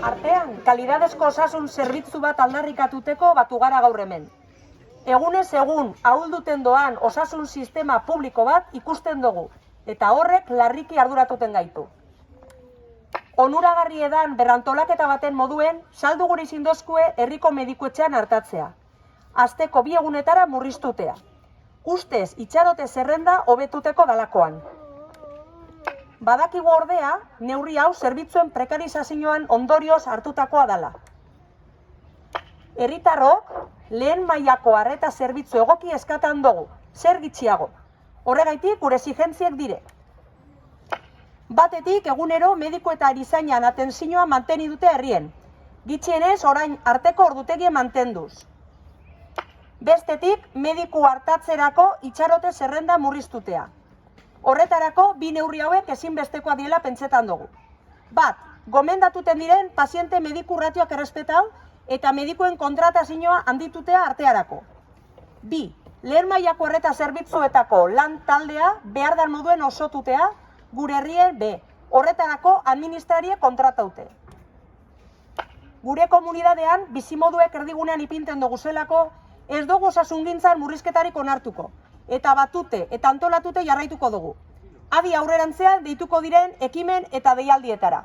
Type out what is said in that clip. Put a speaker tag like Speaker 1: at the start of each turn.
Speaker 1: Artean, kalidadezko osasun zerbitzu bat aldarrikatuteko batu gara gaur hemen. Egunez egun ahulduten doan osasun sistema publiko bat ikusten dugu, eta horrek larriki arduratuten gaitu. Onuragarri edan berrantolaketa baten moduen, saldu gure izindozkue herriko medikuetxean hartatzea. Asteko 2 egunetara murriztutea. Ustez, itxarote zerrenda hobetuteko dalakoan. Badakigu ordea, neurri hau zerbitzuen prekarizazioan ondorioz hartutakoa dela. Herritarrok, lehen mailako arreta zerbitzu egoki eskatan dugu, zer gitxiago. Horregaitik gure exigentziek dire. Batetik, egunero mediko eta erizainan atentzioa manteni dute herrien. Gitxienez, orain arteko ordutegia mantenduz. Bestetik, mediku hartatzerako itxarote zerrenda murriztutea. Horretarako, 2 neurri hauek ezinbestekoa diela pentsetan dugu. Bat, gomendatuten diren paziente mediku ratioak errespetau eta medikuen kontratazioa handitutea artearako. 2, lehen mailako arreta zerbitzuetako lan taldea behar dan moduen osotutea, gure herrien horretarako administrarie kontrataute. Gure komunidadean, bizimoduek erdigunean ipinten dugu zelako, ez dugu osasungintzan murrizketarik onartuko, eta batute eta antolatute jarraituko dugu. Adi aurrerantzean deituko diren ekimen eta deialdietara.